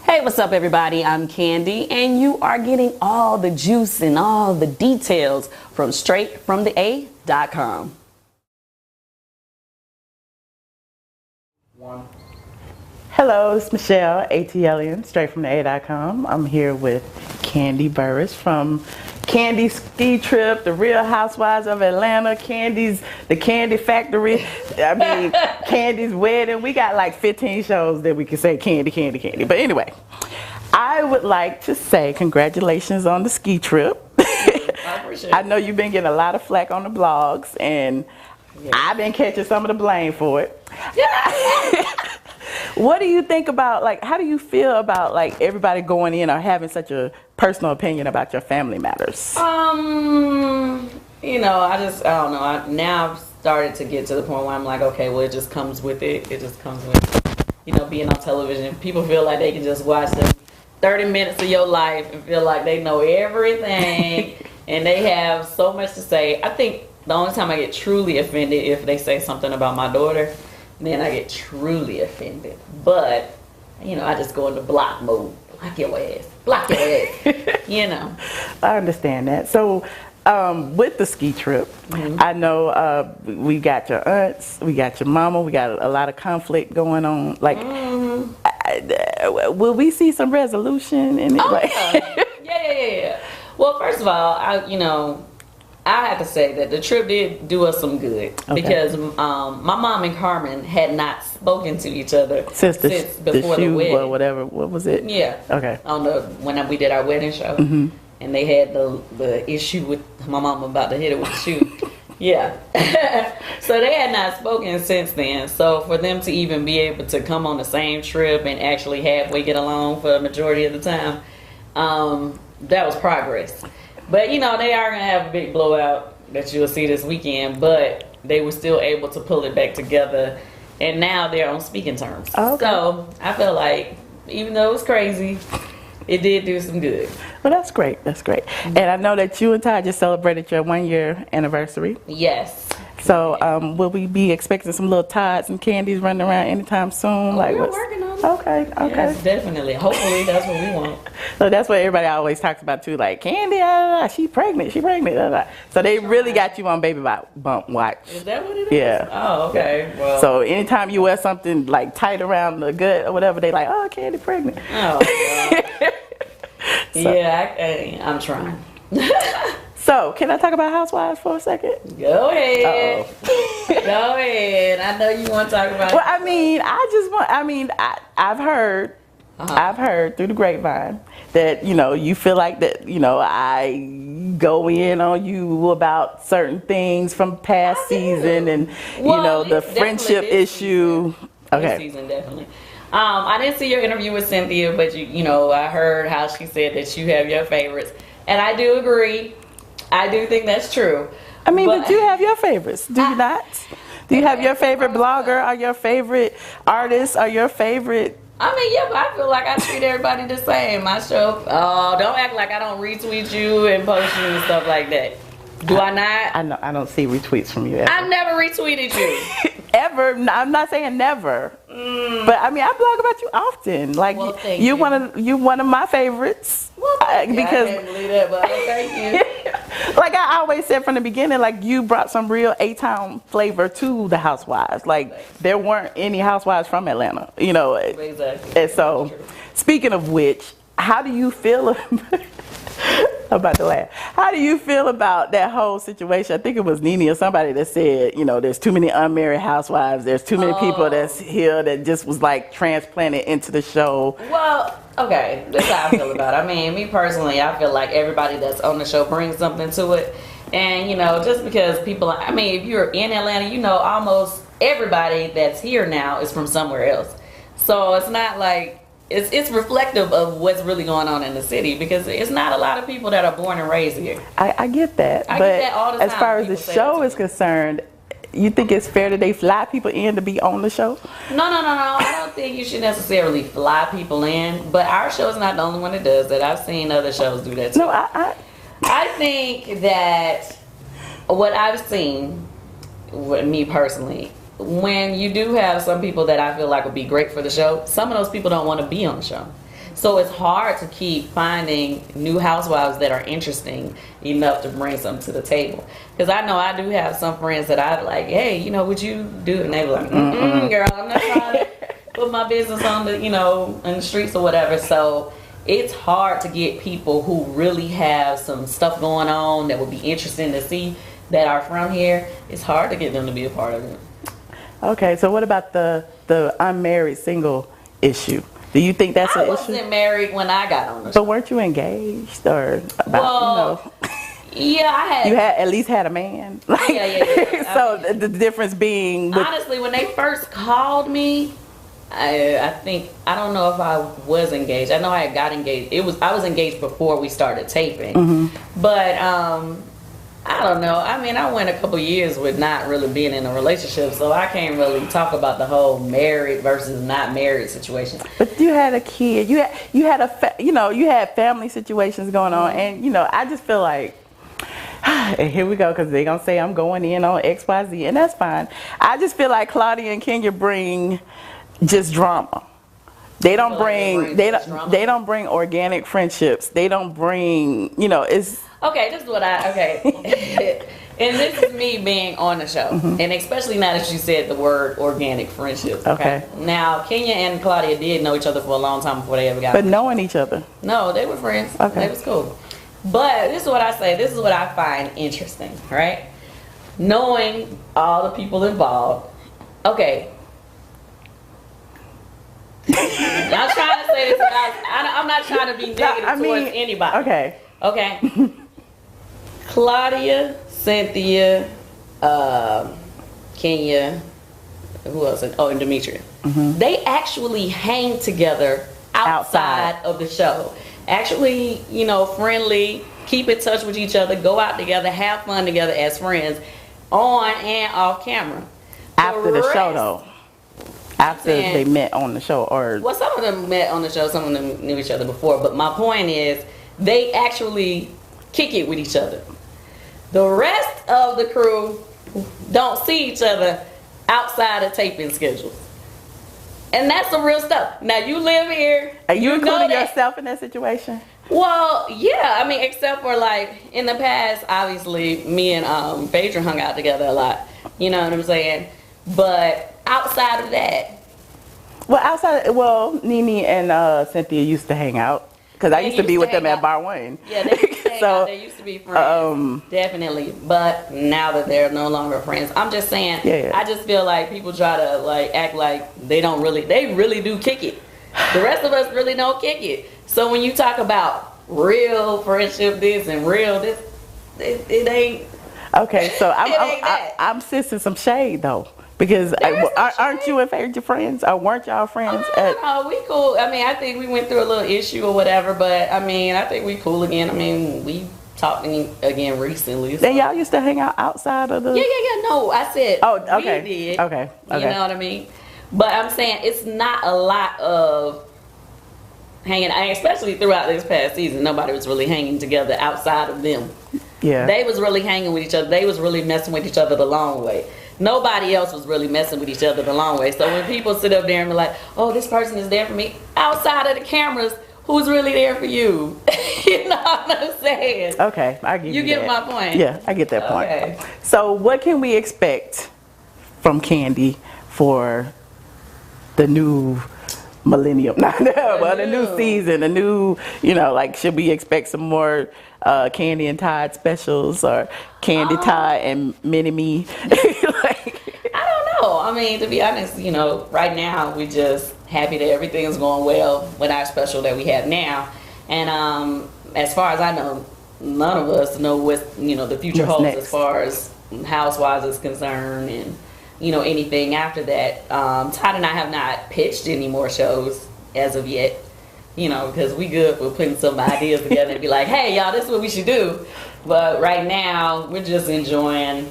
Hey, what's up everybody? I'm Kandi and you are getting all the juice and all the details from StraightFromTheA.com. Hello, it's Michelle, ATLien, StraightFromTheA.com. I'm here with Kandi Burruss from Kandi's Ski Trip, The Real Housewives of Atlanta, The Kandi Factory, Kandi's Wedding. We got like 15 shows that we can say Kandi. But anyway, I would like to say congratulations on the ski trip. I appreciate it. I know you've been getting a lot of flack on the blogs, and I've been catching some of the blame for it. What do you think about, like, how do you feel about, like, everybody going in or having such a personal opinion about your family matters? You know, I don't know. Now I've started to get to the point where I'm like, okay, well, it just comes with it. It just comes with, you know, being on television. People feel like they can just watch the 30 minutes of your life and feel like they know everything and they have so much to say. I think the only time I get truly offended if they say something about my daughter, then I get truly offended. But, you know, I just go into block mode. Block your ass. Block your ass. You know. I understand that. So, with the ski trip, I know we got your aunts, we got your mama, we got a lot of conflict going on. Like, will we see some resolution in it? Oh, yeah. Well, first of all, I have to say that the trip did do us some good because my mom and Carmen had not spoken to each other since before the wedding or whatever. What was it? Yeah. Okay. When we did our wedding show, and they had the issue with my mom about to hit it with the shoe. Yeah. So they had not spoken since then. So for them to even be able to come on the same trip and actually halfway get along for a majority of the time, that was progress. But, you know, they are going to have a big blowout that you'll see this weekend, but they were still able to pull it back together, and now they're on speaking terms. Okay. So I feel like, even though it was crazy, it did do some good. Well, that's great. That's great. And I know that you and Ty just celebrated your 1-year anniversary. Yes. So will we be expecting some little Tots and Kandis running around anytime soon? We're working on it. Okay. Yes, definitely. Hopefully that's what we want. So that's what everybody always talks about too, like, Kandi, she pregnant. So they really got you on baby bump watch. Is that what it is? Yeah. Oh, okay. Well. So anytime you wear something like tight around the gut or whatever, they like, oh, Kandi pregnant. Oh, God. Yeah, I'm trying. So, can I talk about Housewives for a second? Go ahead. Go ahead. I know you want to talk about it. Well, I've heard, I've heard through the grapevine that, you know, you feel like that, you know, I go in on you about certain things from past season and, you know, the friendship issue. Okay. This season, definitely. I didn't see your interview with Cynthia, but you know, I heard how she said that you have your favorites, and I do agree. I do think that's true. I mean, but you have your favorites, do you not? Do you have your favorite blogger or your favorite artist or your favorite? I mean, yeah, but I feel like I treat everybody the same. My show, don't act like I don't retweet you and post you and stuff like that. Do I not? I don't see retweets from you ever. I've never retweeted you. Ever. I'm not saying never. But I mean, I blog about you often. Like, well, you're one of my favorites. Well, because I can't believe that, but thank you. Like I always said from the beginning, like you brought some real A-Town flavor to the Housewives. Like there weren't any Housewives from Atlanta, you know. Exactly. And so, speaking of which, how do you feel about the laugh? How do you feel about that whole situation? I think it was Nene or somebody that said, you know, there's too many unmarried housewives. There's too many people that's here that just was like transplanted into the show. Well, okay, this is how I feel about it. I mean, me personally, I feel like everybody that's on the show brings something to it. And, you know, just because people, I mean, if you're in Atlanta, you know, almost everybody that's here now is from somewhere else. So it's not like, it's reflective of what's really going on in the city because it's not a lot of people that are born and raised here. I get that. I get that all the time. As far as the show is concerned, you think it's fair that they fly people in to be on the show? No. I don't think you should necessarily fly people in, but our show is not the only one that does that. I've seen other shows do that too. No, I think that what I've seen, with me personally, when you do have some people that I feel like would be great for the show, some of those people don't want to be on the show. So it's hard to keep finding new housewives that are interesting enough to bring something to the table. Because I know I do have some friends that I like, hey, you know, would you do it? And they were like, girl, I'm not trying to put my business on the, you know, in the streets or whatever. So it's hard to get people who really have some stuff going on that would be interesting to see that are from here. It's hard to get them to be a part of it. Okay, so what about the unmarried single issue? Do you think that's an issue? I wasn't married when I got on the show. But weren't you engaged or about, you know? Yeah, I had. You had at least had a man. Like, yeah. So I mean, the difference being. Honestly, when they first called me, I think, I don't know if I was engaged. I know I got engaged. I was engaged before we started taping. But I don't know. I mean, I went a couple years with not really being in a relationship, so I can't really talk about the whole married versus not married situation. But you had a kid. You had you had family situations going on, and you know, I just feel like, and here we go, because they're gonna say I'm going in on XYZ, and that's fine. I just feel like Claudia and Kenya bring just drama. They don't bring they don't bring organic friendships. They don't bring, you know, it's okay. This is what and this is me being on the show, and especially now that you said the word organic friendships. Okay. Now Kenya and Claudia did know each other for a long time before they ever got. But knowing each other. No, they were friends. Okay. They was cool. But this is what I say. This is what I find interesting, right? Knowing all the people involved. Okay. I'm trying to say this. I'm not trying to be negative towards anybody. Okay. Claudia, Cynthia, Kenya, who else? Oh, and Demetria. They actually hang together outside of the show. Actually, you know, friendly, keep in touch with each other, go out together, have fun together as friends, on and off camera. After the show, though. After they met on the show, or well, some of them met on the show, some of them knew each other before. But my point is, they actually kick it with each other. The rest of the crew don't see each other outside of taping schedules, and that's the real stuff. Now you live here. Are you including yourself in that situation? Well, yeah. I mean, except for like in the past, obviously, me and Phaedra hung out together a lot. You know what I'm saying? But outside of that, Nene and Cynthia used to hang out because I used to be with them at Bar One. Yeah, they used to hang out. They used to be friends, definitely. But now that they're no longer friends, I'm just saying. Yeah. I just feel like people try to like act like they don't really. They really do kick it. The rest of us really don't kick it. So when you talk about real friendship, this and real this, it ain't. Okay, so I'm sensing some shade though. Because aren't you and Phaedra friends? Or weren't y'all friends? No, we cool. I mean, I think we went through a little issue or whatever, but I mean, I think we cool again. I mean, we talking again recently. So. Then y'all used to hang out outside of the... Yeah. No, I said okay. We did. Okay. You know what I mean? But I'm saying it's not a lot of hanging, especially throughout this past season. Nobody was really hanging together outside of them. Yeah. They was really hanging with each other. They was really messing with each other the long way. Nobody else was really messing with each other the long way. So when people sit up there and be like, oh, this person is there for me, outside of the cameras, who's really there for you? You know what I'm saying? Okay, I get you. You get my point? Yeah, I get that point. So what can we expect from Kandi for the new millennium? The new season, the new, you know, like, should we expect some more Kandi and Todd specials, or Kandi, Todd, and Mini-Me? I don't know. I mean, to be honest, you know, right now we're just happy that everything is going well with our special that we have now. And as far as I know, none of us know what, you know, the future holds next, as far as Housewives is concerned, and you know, anything after that. Todd and I have not pitched any more shows as of yet. You know, because we good for putting some ideas together and be like, hey, y'all, this is what we should do. But right now, we're just enjoying,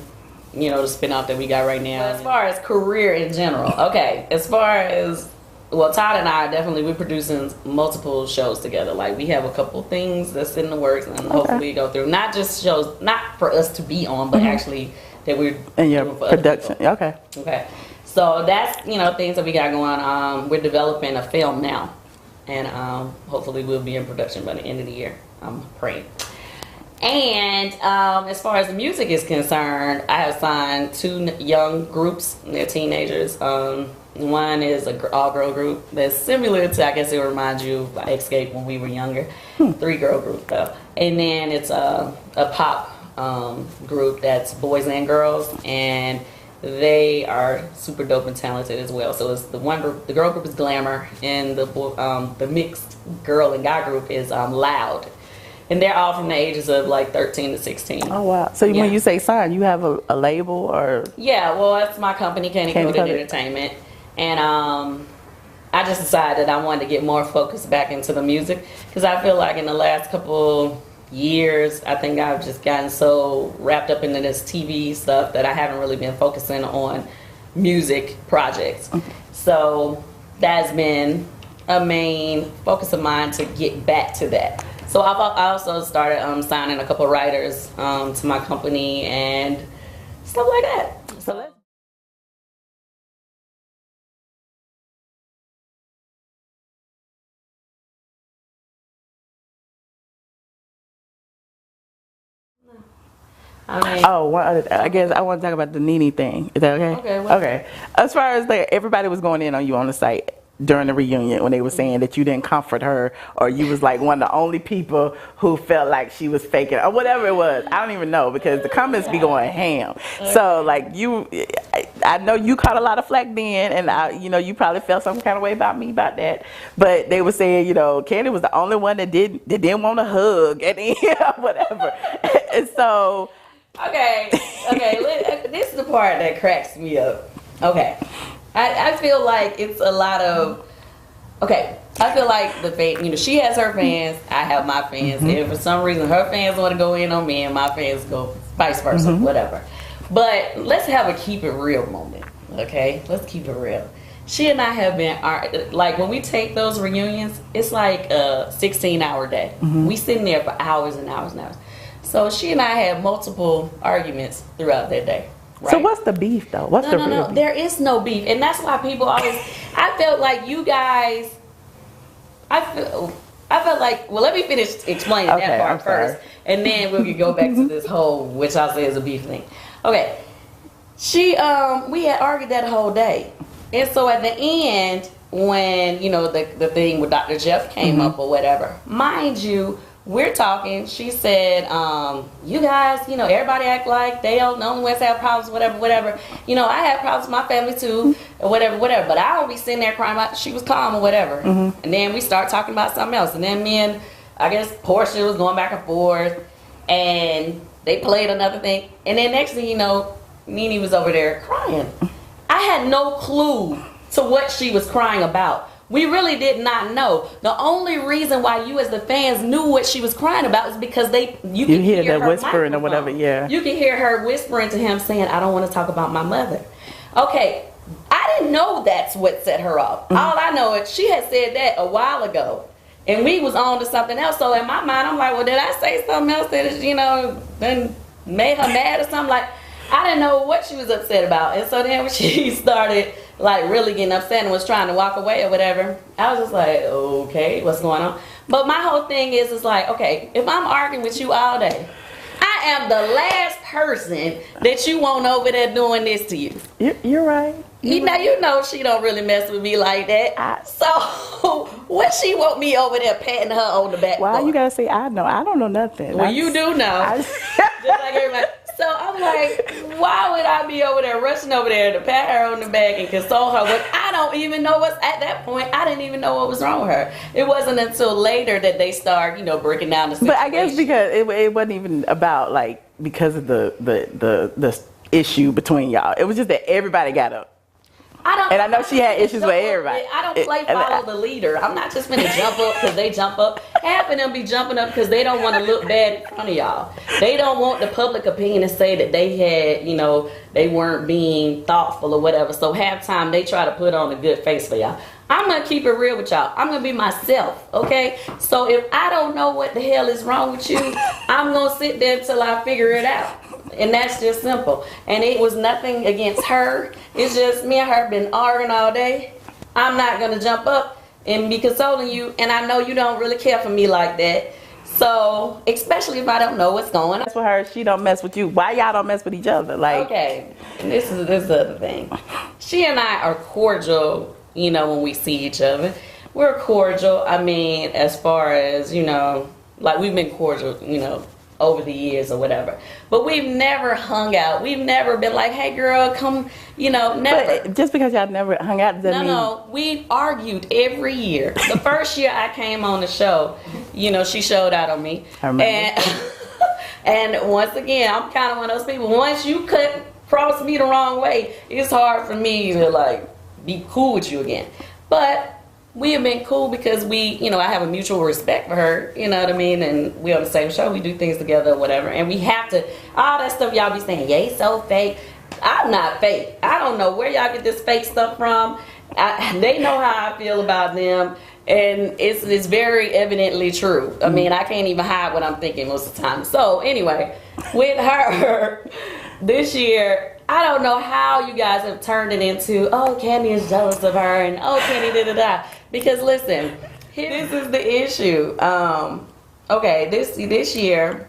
you know, the spinoff that we got right now. But as far as career in general, okay, as far as, well, Todd and I we're producing multiple shows together. Like, we have a couple things that's in the works, and hopefully go through. Not just shows, not for us to be on, but actually that we're in your production. Okay. So that's, you know, things that we got going on. We're developing a film now. and hopefully we'll be in production by the end of the year. I'm praying. And as far as the music is concerned, I have signed 2 young groups. They're teenagers. One is an all-girl group that's similar to, I guess it will remind you of Xscape when we were younger. 3-girl group though. And then it's a pop group that's boys and girls, and they are super dope and talented as well. So it's the one group, the girl group is Glamour, and the mixed girl and guy group is Loud. And they're all from the ages of like 13 to 16. Oh, wow. So when you say sign, you have a label or? Yeah, well, that's my company, Kandi Burruss Entertainment. And I just decided that I wanted to get more focused back into the music, because I feel like in the last couple years, I think I've just gotten so wrapped up into this TV stuff that I haven't really been focusing on music projects. Okay. So that's been a main focus of mine to get back to that. So I also started signing a couple writers to my company and stuff like that. So let's. I guess I want to talk about the Nene thing. Is that okay? Okay. Okay. As far as everybody was going in on you on the site during the reunion when they were saying that you didn't comfort her, or you was like one of the only people who felt like she was faking, or whatever it was. I don't even know, because the comments be going ham. So like I know you caught a lot of flack then, and you probably felt some kind of way about me about that. But they were saying, Kandi was the only one that didn't want a hug and whatever. And so. Okay. This is the part that cracks me up. Okay. I feel like it's a lot of, I feel like the fan, she has her fans, I have my fans, and for some reason her fans want to go in on me and my fans go vice versa, whatever. But let's have a keep it real moment, okay? Let's keep it real. She and I have been, like when we take those reunions, it's like a 16-hour day. We sitting there for hours and hours and hours. So she and I had multiple arguments throughout that day. Right? So what's the beef though? What's the real beef? There is no beef, and that's why people always. I felt like you guys. I felt like. Well, let me finish explaining that part first, and then we can go back to this whole, which I say is a beef thing. Okay, we had argued that whole day, and so at the end, when the thing with Dr. Jeff came up or whatever, mind you. We're talking, she said, you guys, everybody act like they don't know when have problems, whatever. I have problems with my family too, or whatever. But I don't be sitting there crying about she was calm or whatever. And then we start talking about something else. And then me and, I guess, Portia was going back and forth. And they played another thing. And then next thing you know, Nene was over there crying. I had no clue to what she was crying about. We really did not know. The only reason why you as the fans knew what she was crying about is because you can hear that her whispering or whatever, yeah. You can hear her whispering to him saying, I don't want to talk about my mother. Okay, I didn't know that's what set her off. All I know is she had said that a while ago. And we was on to something else. So in my mind, I'm like, well, did I say something else that, then made her mad or something? Like, I didn't know what she was upset about. And so then when she started like really getting upset and was trying to walk away or whatever, I was just like, okay, what's going on? But my whole thing is like, okay, if I'm arguing with you all day, I am the last person that you want over there doing this to you. You're right. You know she don't really mess with me like that. So what she want me over there patting her on the back? Why you gotta say I know? I don't know nothing. Well, you do know. Just like everybody. So I'm like, why would I be over there rushing over there to pat her on the back and console her? When I don't even know what's at that point. I didn't even know what was wrong with her. It wasn't until later that they start, breaking down the situation. But I guess because it wasn't even about like because of the issue between y'all. It was just that everybody got up. I know she had issues with everybody. I don't play follow the leader. I'm not just gonna jump up because they jump up. Half of them be jumping up because they don't want to look bad in front of y'all. They don't want the public opinion to say that they had, they weren't being thoughtful or whatever. So half time they try to put on a good face for y'all. I'm gonna keep it real with y'all. I'm gonna be myself, okay? So if I don't know what the hell is wrong with you, I'm gonna sit there until I figure it out. And that's just simple. And it was nothing against her. It's just me and her been arguing all day. I'm not gonna jump up and be consoling you, and I know you don't really care for me like that. So, especially if I don't know what's going on. That's with her. She don't mess with you. Why y'all don't mess with each other? Like, okay, this is the other thing. She and I are cordial, you know, when we see each other. We're cordial. I mean, as far as, you know, like we've been cordial, you know, over the years or whatever. But we've never hung out. We've never been like, hey girl, come, you know, never. But just because y'all never hung out doesn't mean... No, we've argued every year. The first year I came on the show, you know, she showed out on me. I remember. And once again, I'm kind of one of those people. Once you cross me the wrong way, it's hard for me to like be cool with you again. But we have been cool because we, you know, I have a mutual respect for her, you know what I mean? And we're on the same show, we do things together or whatever. And we have to, all that stuff y'all be saying, yay, so fake. I'm not fake. I don't know where y'all get this fake stuff from. They know how I feel about them. And it's very evidently true. I mean, I can't even hide what I'm thinking most of the time. So anyway, with her, this year, I don't know how you guys have turned it into, oh, Kandi is jealous of her, and oh, Kandi da-da-da. Because listen, this is the issue. Okay, this year,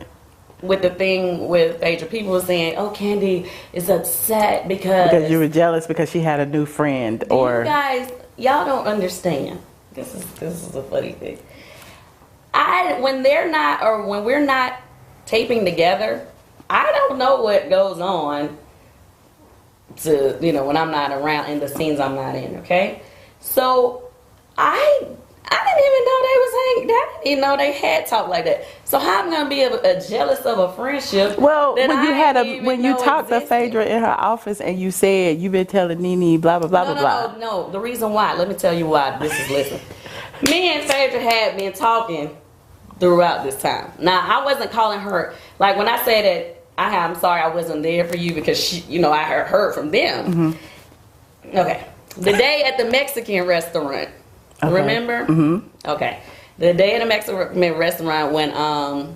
with the thing with Phaedra, people were saying, oh, Kandi is upset because you were jealous because she had a new friend. Or you guys, y'all don't understand. This is a funny thing. When we're not taping together, I don't know what goes on to, you know, when I'm not around in the scenes I'm not in, okay? So I didn't even know they was hanging. I didn't know they had talked like that. So how I'm gonna be a jealous of a friendship? Well, when you talked to Phaedra in her office and you said you've been telling Nene blah blah blah blah. No. The reason why, let me tell you why. This is listen. Me and Phaedra had been talking throughout this time. Now I wasn't calling her like when I said that. I'm sorry I wasn't there for you because she, you know, I heard from them. Mm-hmm. Okay. The day at the Mexican restaurant. Okay. Remember? Mm-hmm. Okay. The day at the Mexican restaurant when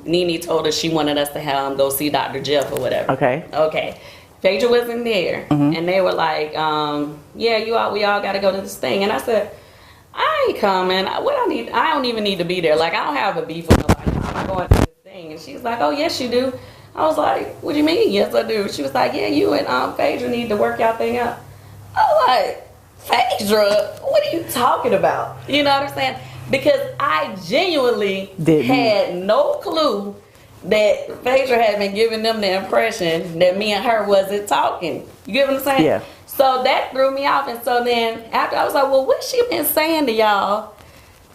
Nene told us she wanted us to go see Dr. Jeff or whatever. Okay. Okay. Phaedra wasn't there. Mm-hmm. And they were like, yeah, we all got to go to this thing. And I said, I ain't coming. I don't even need to be there. Like, I don't have a beef with nobody. I'm going to this thing. And she's like, oh, yes, you do. I was like, what do you mean? Yes, I do. She was like, yeah, you and Phaedra need to work y'all thing out. I was like, Phaedra, what are you talking about? You know what I'm saying? Because I genuinely had no clue that Phaedra had been giving them the impression that me and her wasn't talking. You get what I'm saying? Yeah. So that threw me off. And so then after I was like, well, what's she been saying to y'all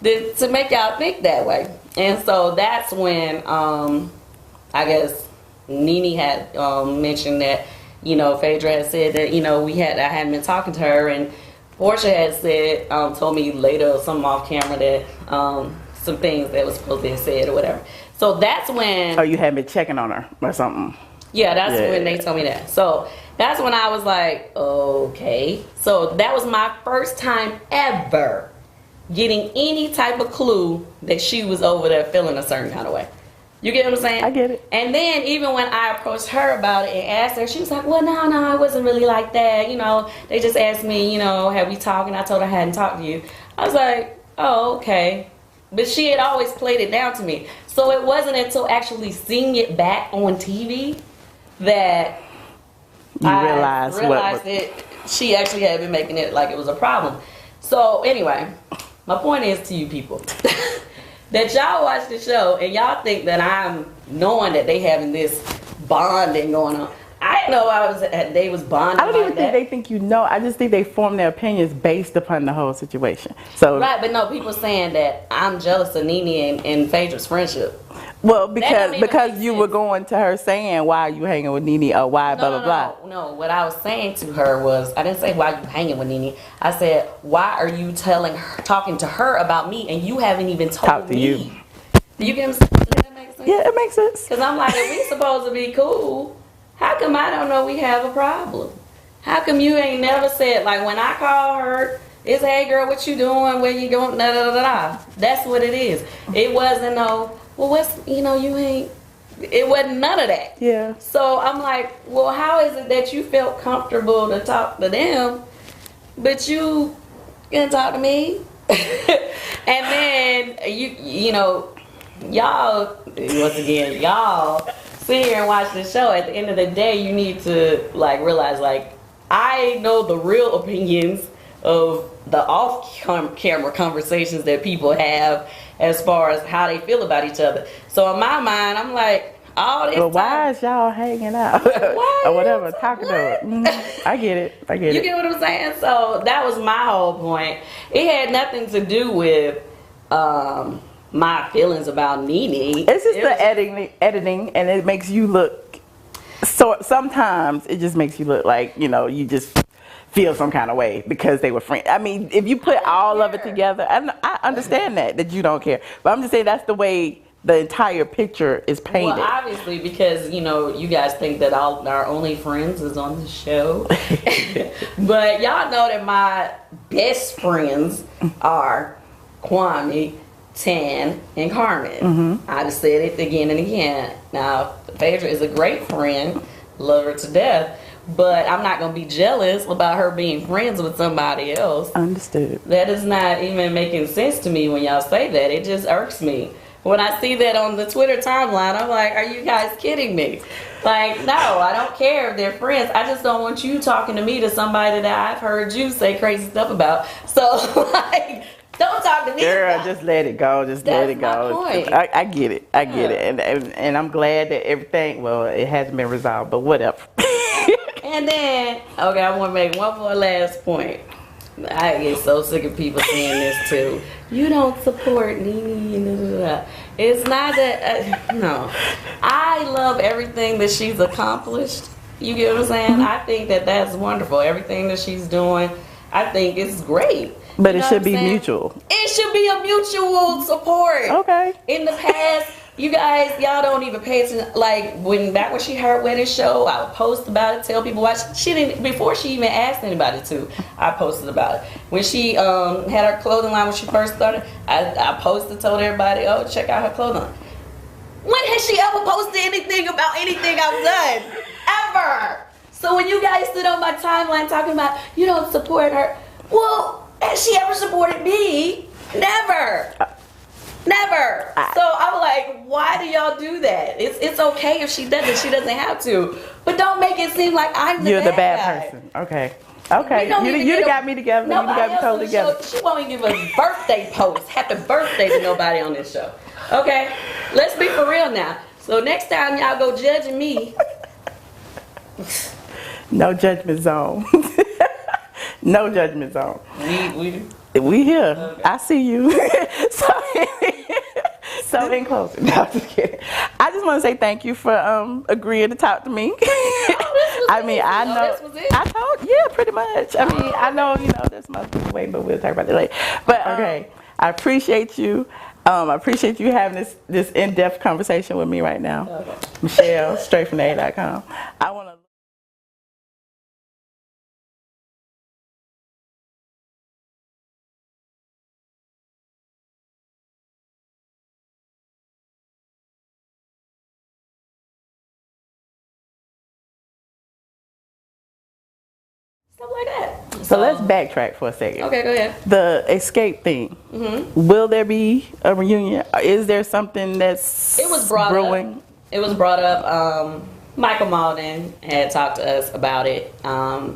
to make y'all think that way? And so that's when I guess Nene had mentioned that, you know, Phaedra had said that, you know, I hadn't been talking to her, and Portia had said, told me later or something off camera that some things that was supposed to be said or whatever. So that's when... Oh, you had been checking on her or something. Yeah, that's when they told me that. So that's when I was like, okay. So that was my first time ever getting any type of clue that she was over there feeling a certain kind of way. You get what I'm saying? I get it. And then even when I approached her about it and asked her, she was like, well, no, it wasn't really like that. You know, they just asked me, you know, have we talked? And I told her I hadn't talked to you. I was like, oh, okay. But she had always played it down to me. So it wasn't until actually seeing it back on TV that I realized that she actually had been making it like it was a problem. So anyway, my point is to you people. That y'all watch the show and y'all think that I'm knowing that they having this bonding going on. I didn't know they was bonding. I don't even think they think you know. I just think they form their opinions based upon the whole situation. So right, but no, people saying that I'm jealous of Nene and Phaedra's friendship. Well, because you were going to her saying why are you hanging with Nene or why blah blah. No, what I was saying to her was I didn't say why you hanging with Nene. I said why are you talking to her about me and you haven't even told me. You. You get what I'm saying? Does that make sense? Yeah, it makes sense. Because I'm like, if we supposed to be cool, how come I don't know we have a problem? How come you ain't never said, like when I call her, it's, hey girl, what you doing? Where you going? Da, da, da, da. That's what it is. It wasn't no, well, it wasn't none of that. Yeah. So I'm like, well, how is it that you felt comfortable to talk to them, but you can't talk to me? And then you know, y'all once again, y'all sit here and watch the show. At the end of the day, you need to like realize like I know the real opinions of the off-camera conversations that people have as far as how they feel about each other. So in my mind, I'm like, all this But time, why is y'all hanging out or whatever, talking to it? I get it. You get what I'm saying? So that was my whole point. It had nothing to do with my feelings about Nene. It's just the editing, and it makes you look. So sometimes it just makes you look like, you know, you just feel some kind of way because they were friends. I mean, if you put all of it together, I understand that you don't care. But I'm just saying that's the way the entire picture is painted. Well, obviously, because, you know, you guys think that our only friends is on the show. But y'all know that my best friends are Kwame, Tan, and Carmen. I just said it again and again. Now, Phaedra is a great friend, love her to death, but I'm not going to be jealous about her being friends with somebody else. Understood. That is not even making sense to me when y'all say that. It just irks me. When I see that on the Twitter timeline, I'm like, are you guys kidding me? Like, no, I don't care if they're friends. I just don't want you talking to me to somebody that I've heard you say crazy stuff about. So, like, don't talk to me. Girl, just let it go. Just let it go. My point. I get it. I get it. And I'm glad that everything, well, it hasn't been resolved, but whatever. And then, okay, I want to make one more last point. I get so sick of people saying this too. You don't support Nene. It's not that, no. I love everything that she's accomplished. You get what I'm saying? I think that that's wonderful. Everything that she's doing, I think it's great. But it should be mutual. It should be a mutual support. Okay. In the past, you guys, y'all don't even pay attention. Like back when she had her wedding show, I would post about it, tell people watch. She didn't before she even asked anybody to. I posted about it when she had her clothing line when she first started. I posted, told everybody, oh, check out her clothing line. When has she ever posted anything about anything I've done? Ever. So when you guys stood on my timeline talking about you don't support her, well, has she ever supported me? Never. Never. So I'm like, why do y'all do that? It's okay if she does it. She doesn't have to. But don't make it seem like I'm the bad person. Okay. Okay. You got me together. You got me totally together. She won't even give a birthday post. Happy birthday to nobody on this show. Okay? Let's be for real now. So next time y'all go judging me. No judgment zone. No judgment zone. We here. Okay. I see you. So in closing, no, I'm just kidding. I just want to say thank you for agreeing to talk to me. I mean, I know. I told, yeah, pretty much. I mean, I know, you know, that's my way, but we'll talk about it later. But okay, I appreciate you. I appreciate you having this in-depth conversation with me right now. Okay. Michelle, StraightFromTheA.com. I want to. Stuff like that. So let's backtrack for a second. Okay, go ahead. The Xscape thing. Will there be a reunion? Is there something that's brewing? It was brought up. Michael Malden had talked to us about it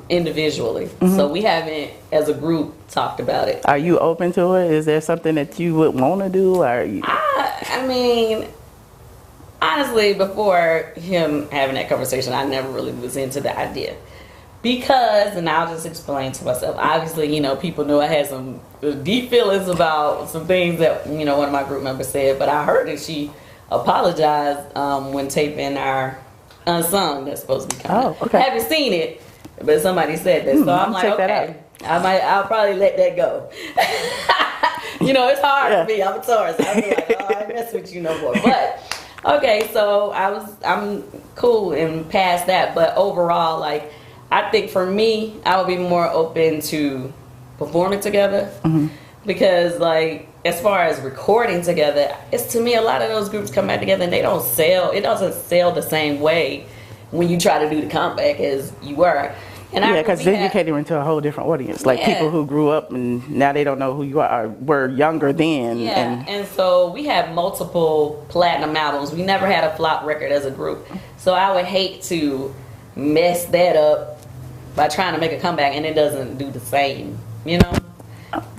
individually. So we haven't, as a group, talked about it. Are you open to it? Is there something that you would want to do? Or I mean, honestly, before him having that conversation, I never really was into the idea. Because, and I'll just explain to myself, obviously, you know, people knew I had some deep feelings about some things that, you know, one of my group members said, but I heard that she apologized when taping our Unsung that's supposed to be coming. Oh, okay. I haven't seen it, but somebody said that, so I'm like, okay, I'll probably let that go. You know, it's hard for me, I'm a Taurus, I'll be like, oh, I ain't mess with you no more, but, okay, so I'm cool and past that, but overall, like, I think for me, I would be more open to performing together because, like, as far as recording together, it's to me a lot of those groups come back together and they don't sell. It doesn't sell the same way when you try to do the comeback as you were. And yeah, because then you cater into a whole different audience, like people who grew up and now they don't know who you are, or were younger then. Yeah, and so we have multiple platinum albums. We never had a flop record as a group. So I would hate to mess that up by trying to make a comeback and it doesn't do the same, you know?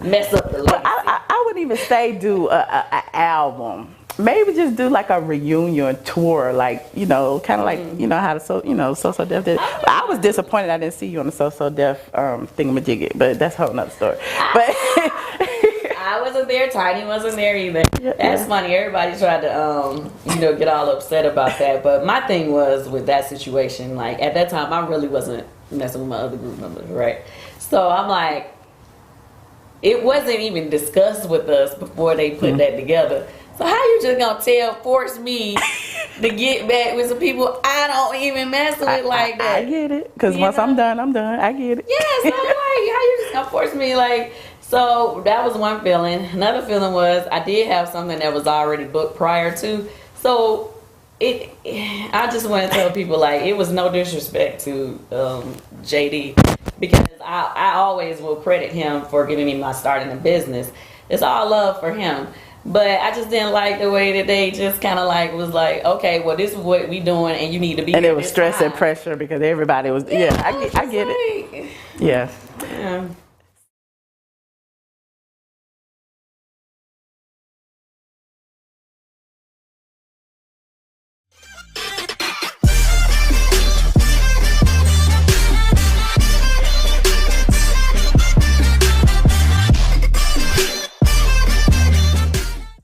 Mess up the legacy. I wouldn't even say do a album. Maybe just do like a reunion tour, like, you know, kind of like, you know, how the So Def did. I was disappointed I didn't see you on the So Def thingamajiggy, but that's a whole nother story. But I wasn't there. Tiny wasn't there either. That's funny. Everybody tried to, you know, get all upset about that. But my thing was with that situation, like at that time, I really wasn't messing with my other group members, right? So I'm like, it wasn't even discussed with us before they put that together. So how you just gonna force me to get back with some people I don't even mess with like that? I get it, because once I'm done, I'm done. I get it. Yeah, so I'm like, how you just gonna force me? Like, so that was one feeling. Another feeling was I did have something that was already booked prior to. So I just want to tell people, like, it was no disrespect to JD, because I always will credit him for giving me my start in the business. It's all love for him. But I just didn't like the way that they just kind of like was like, okay, well, this is what we doing, and you need to be. And it was stress and pressure because everybody was. Yeah, I get it. Yeah.